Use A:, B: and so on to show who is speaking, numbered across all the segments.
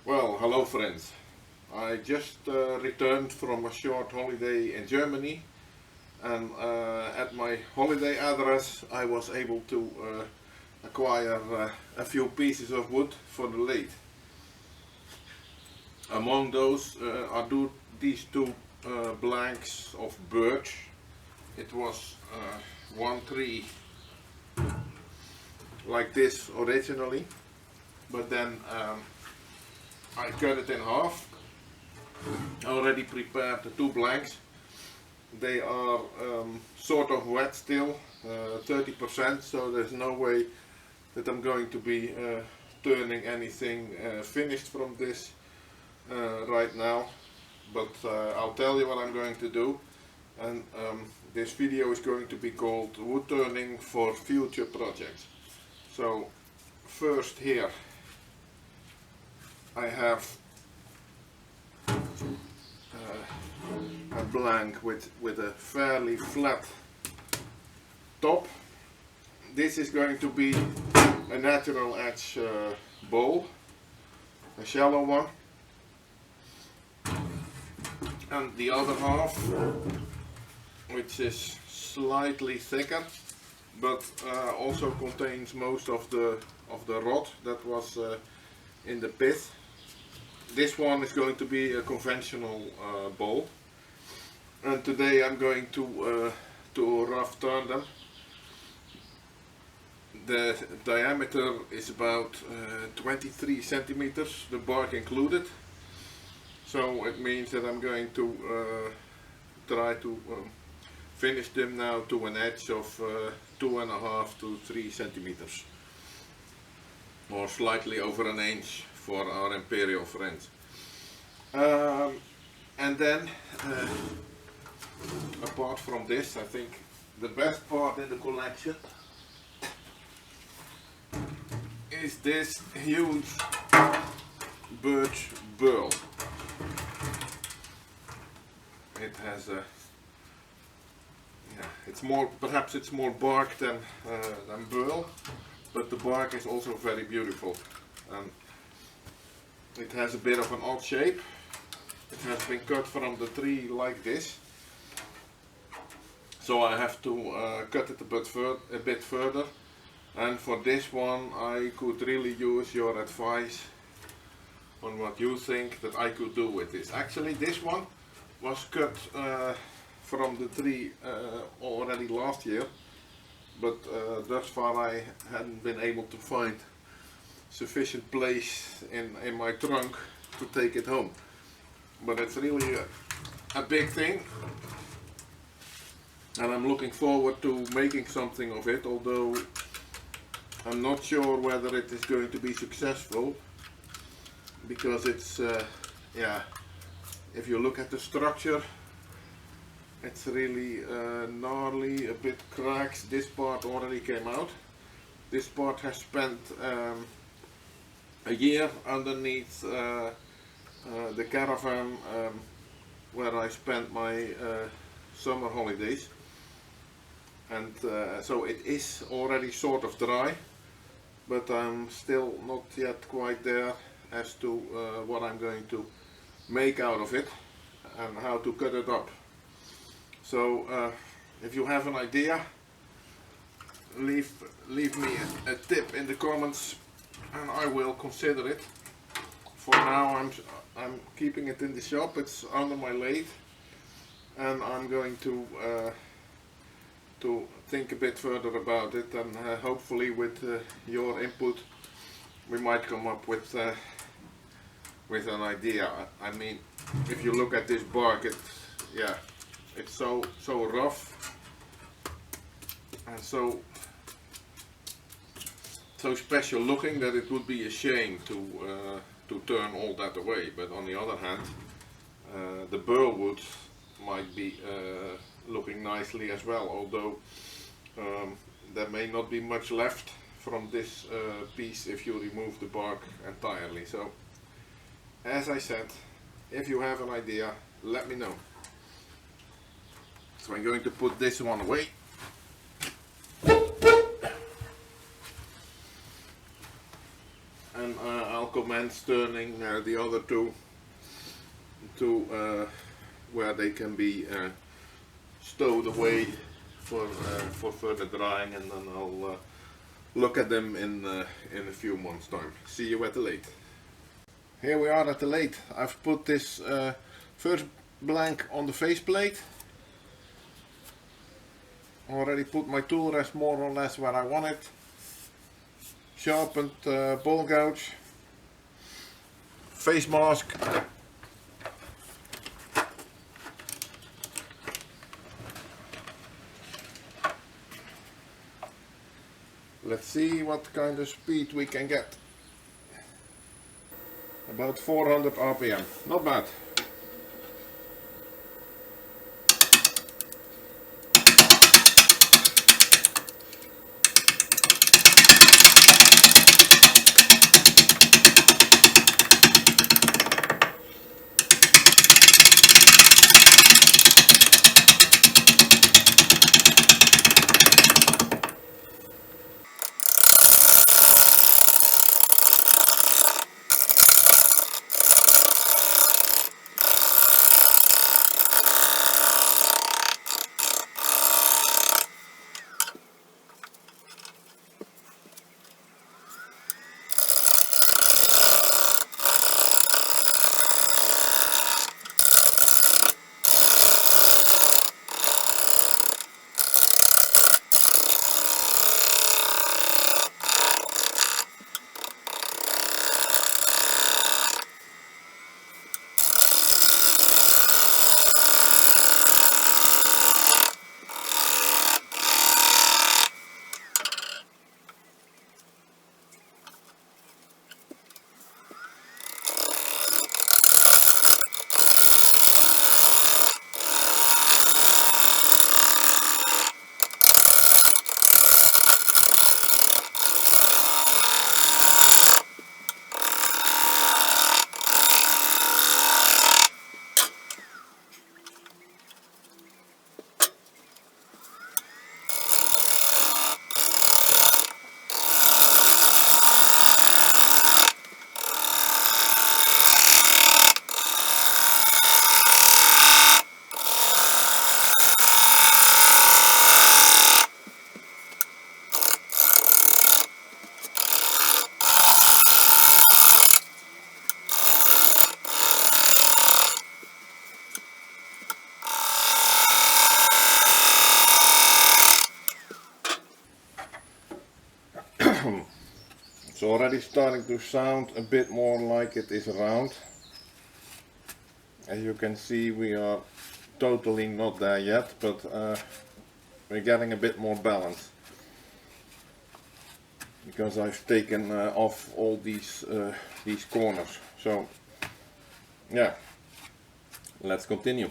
A: Well, hello friends. I just returned from a short holiday in Germany, and at my holiday address I was able to acquire a few pieces of wood for the lathe. Among those are these two blanks of birch. It was one tree like this originally, but then I cut it in half. I already prepared the two blanks. They are sort of wet still, 30%, so there's no way that I'm going to be turning anything finished from this right now, but I'll tell you what I'm going to do. And this video is going to be called Wood Turning for Future Projects. So first here I have a blank with a fairly flat top. This is going to be a natural edge bowl, a shallow one, and the other half, which is slightly thicker, but also contains most of the rod that was in the pit. This one is going to be a conventional bowl, and today I'm going to rough turn them. The diameter is about 23 centimeters, the bark included. So it means that I'm going to try to finish them now to an edge of 2.5 to 3 centimeters, or slightly over an inch for our imperial friends. And then apart from this, I think the best part in the collection is this huge Birch-Burl. It has a, it's more, perhaps it's more bark than burl, but the bark is also very beautiful. It has a bit of an odd shape. It has been cut from the tree like this, so I have to cut it a bit further. And for this one I could really use your advice on what you think that I could do with this. Actually, this one was cut from the tree already last year, but thus far I hadn't been able to find sufficient place in my trunk to take it home. But it's really a big thing, and I'm looking forward to making something of it, although I'm not sure whether it is going to be successful, because it's if you look at the structure, it's really gnarly, a bit cracks. This part already came out. This part has spent a year underneath the caravan where I spent my summer holidays, and so it is already sort of dry, but I'm still not yet quite there as to what I'm going to make out of it and how to cut it up. So if you have an idea, leave me a tip in the comments and I will consider it. For now I'm keeping it in the shop. It's under my lathe, and I'm going to think a bit further about it, and hopefully with your input we might come up with an idea. I mean, if you look at this bark, it's so rough and so special looking that it would be a shame to turn all that away. But on the other hand, the burl wood might be looking nicely as well, although there may not be much left from this piece if you remove the bark entirely. So as I said, if you have an idea, let me know. So I'm going to put this one away. and I'll commence turning the other two to where they can be stowed away for further drying, and then I'll look at them in a few months' time. See you at the lathe. Here we are at the lathe. I've put this first blank on the faceplate. Already put my tool rest more or less where I want it. Sharpened ball gouge. Face mask. Let's see what kind of speed we can get. About 400 RPM, not bad. It's already starting to sound a bit more like it is round. As you can see, we are totally not there yet, but we're getting a bit more balance because I've taken off all these corners. So yeah, let's continue.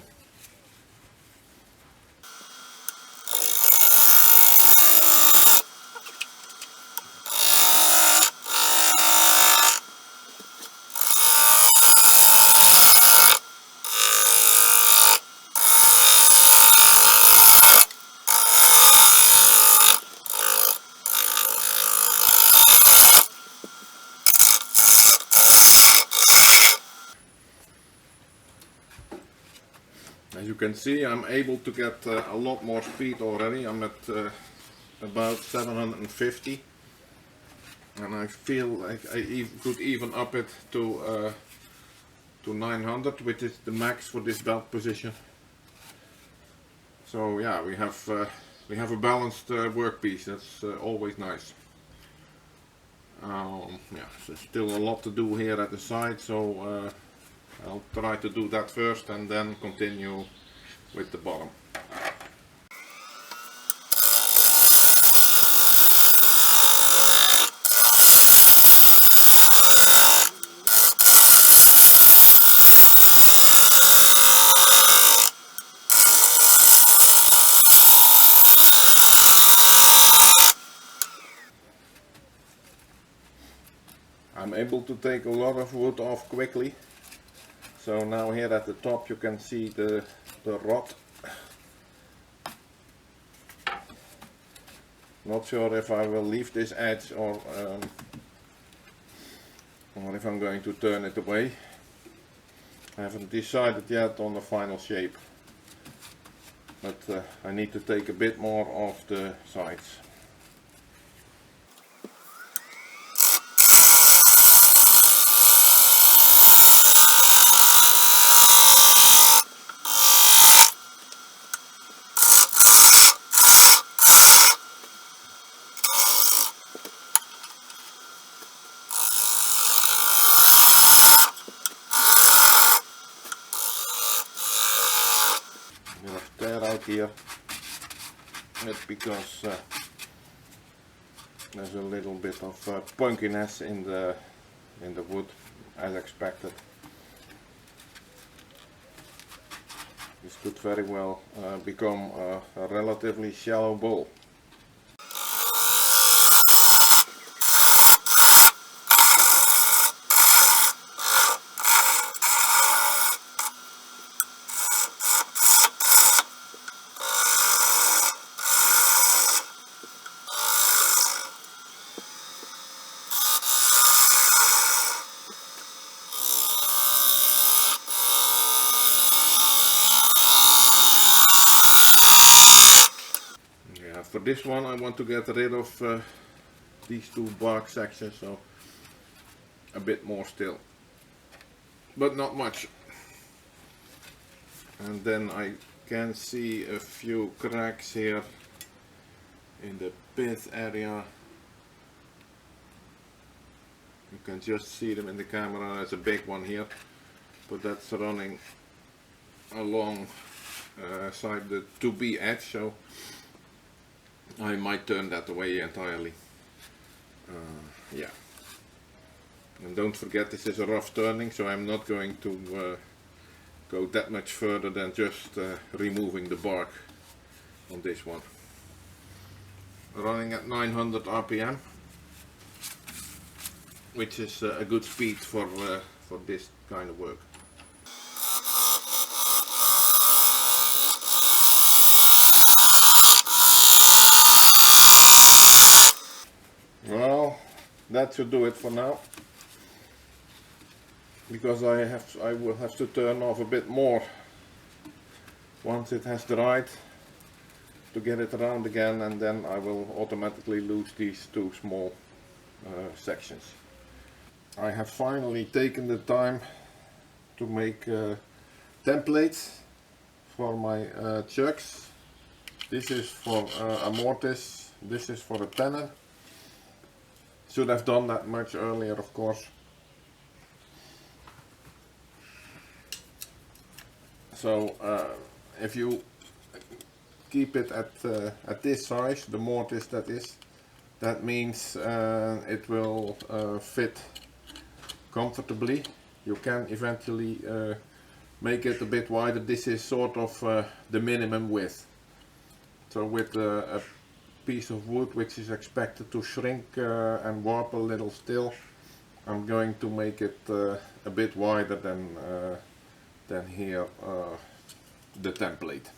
A: As you can see, I'm able to get a lot more speed already. I'm at about 750, and I feel like I could even up it to 900, which is the max for this belt position. So yeah, we have a balanced workpiece. That's always nice. Yeah, there's still a lot to do here at the side, so I'll try to do that first and then continue with the bottom. I'm able to take a lot of wood off quickly. So now here at the top you can see the rod. Not sure if I will leave this edge or or if I'm going to turn it away. I haven't decided yet on the final shape, but I need to take a bit more off the sides. A bit of tear out here, that's because there's a little bit of punkiness in the wood, as expected. This could very well become a relatively shallow bowl. For this one I want to get rid of these two bark sections, so a bit more still, but not much. And then I can see a few cracks here in the pith area. You can just see them in the camera. There's a big one here, but that's running along side the 2B edge, so I might turn that away entirely. Yeah. And don't forget, this is a rough turning, so I'm not going to go that much further than just removing the bark on this one. Running at 900 RPM, which is a good speed for this kind of work. Well, that should do it for now, because I will have to turn off a bit more once it has dried to get it around again, and then I will automatically lose these two small sections. I have finally taken the time to make templates for my chucks. This is for a mortise, this is for a tenon. Should have done that much earlier, of course. So if you keep it at this size, the mortise that means it will fit comfortably. You can eventually make it a bit wider. This is sort of the minimum width. So with a piece of wood which is expected to shrink and warp a little still, I'm going to make it a bit wider than here the template.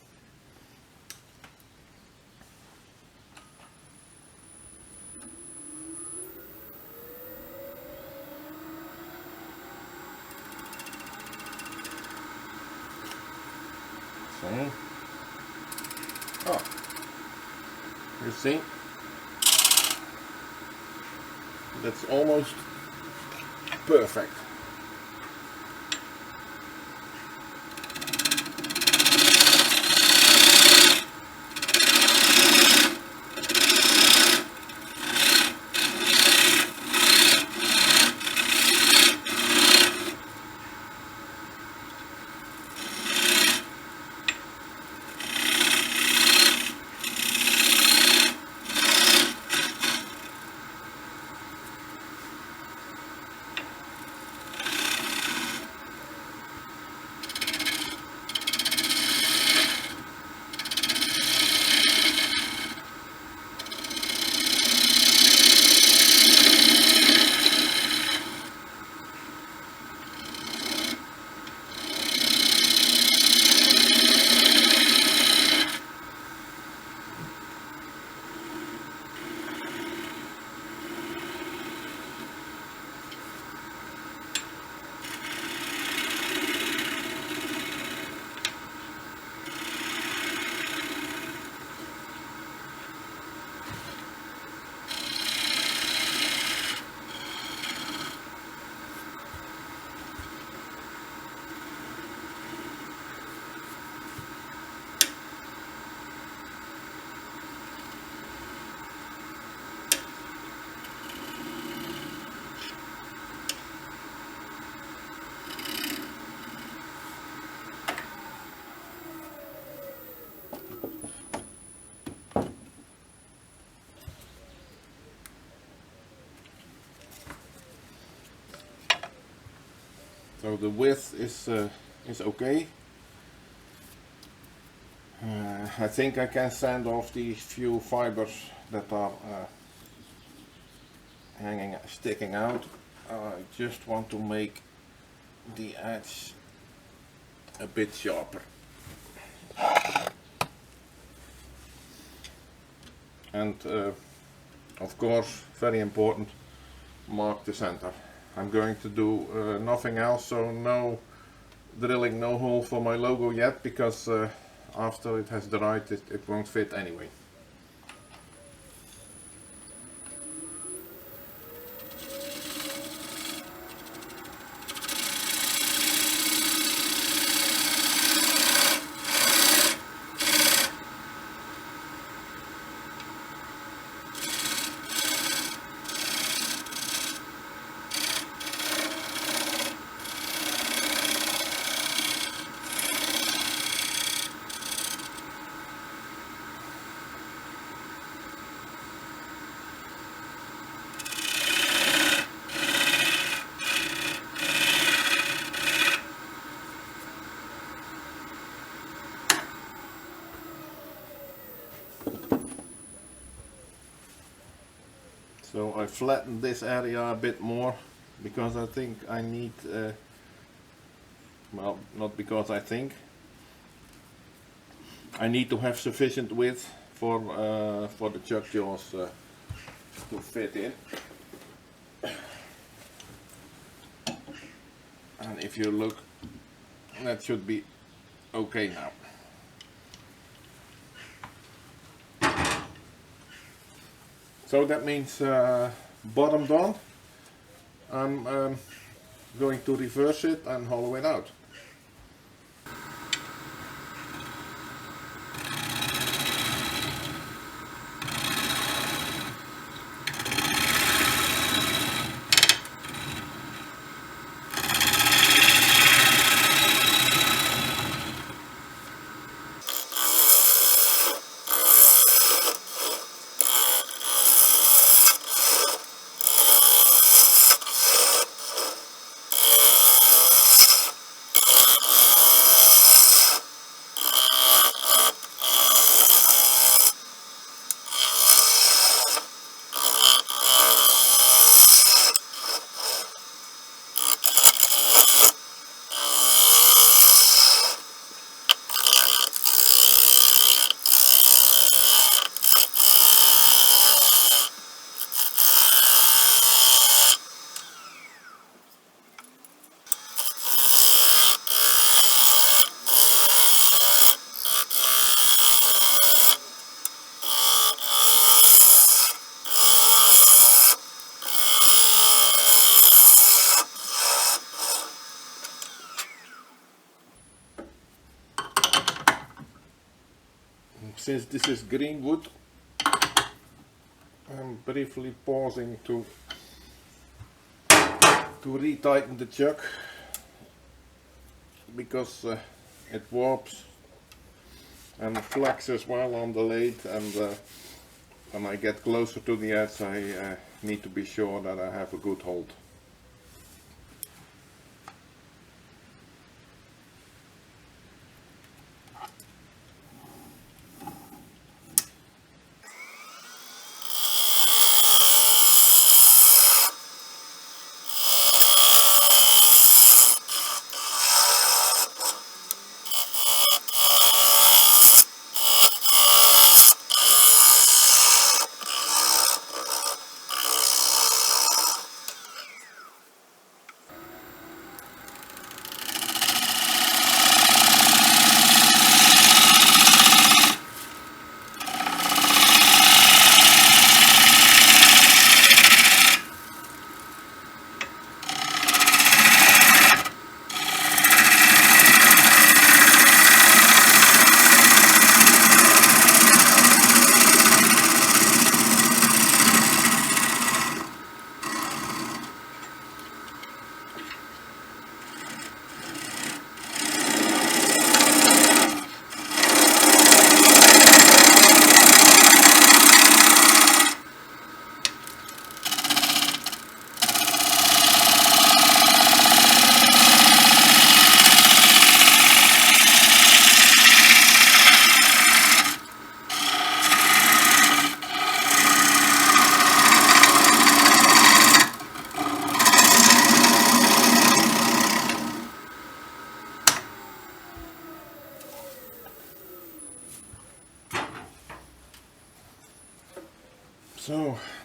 A: So, oh, you see, that's almost perfect. So the width is okay. I think I can sand off these few fibers that are sticking out. I just want to make the edge a bit sharper. And of course, very important, mark the center. I'm going to do nothing else, so no drilling, no hole for my logo yet, because after it has dried it won't fit anyway. So I flattened this area a bit more because I think I need, well, not because I think, I need to have sufficient width for the chuck jaws to fit in. And if you look, that should be okay now. So that means bottom done. I'm going to reverse it and hollow it out. Since this is green wood, I'm briefly pausing to retighten the chuck, because it warps and flexes while on the lathe, and when I get closer to the edge I need to be sure that I have a good hold.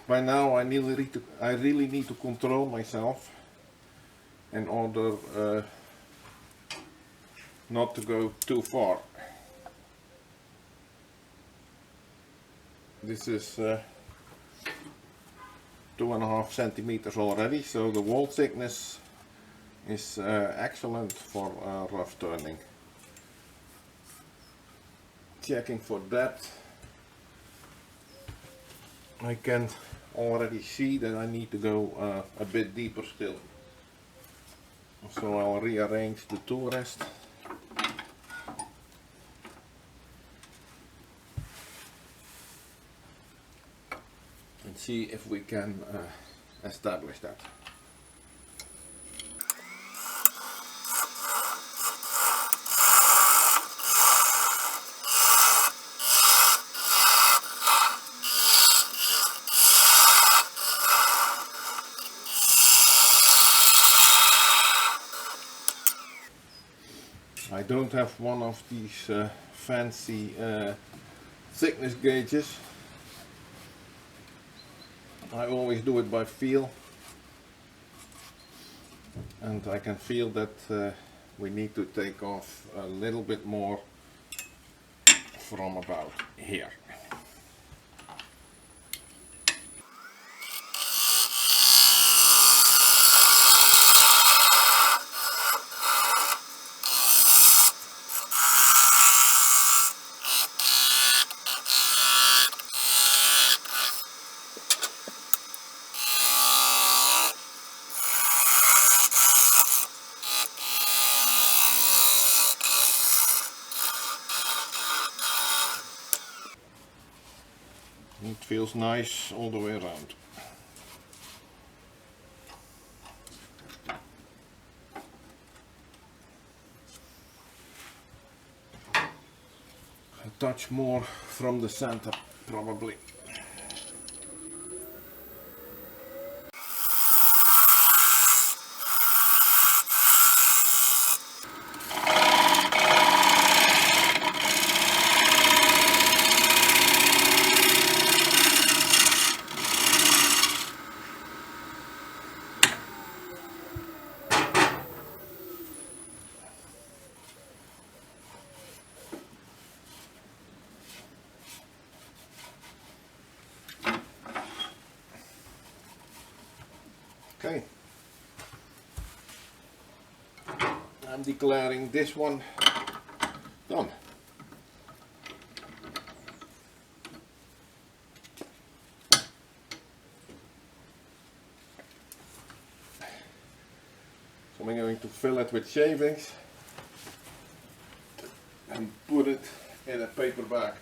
A: by now I really need to control myself in order not to go too far. This is 2.5 centimeters already, so the wall thickness is excellent for rough turning. Checking for depth, I can already see that I need to go a bit deeper still. So I'll rearrange the tool rest. And see if we can establish that. I don't have one of these fancy thickness gauges. I always do it by feel, and I can feel that we need to take off a little bit more from about here. It feels nice all the way around. A touch more from the center, probably. Okay, I'm declaring this one done. So I'm going to fill it with shavings and put it in a paper bag.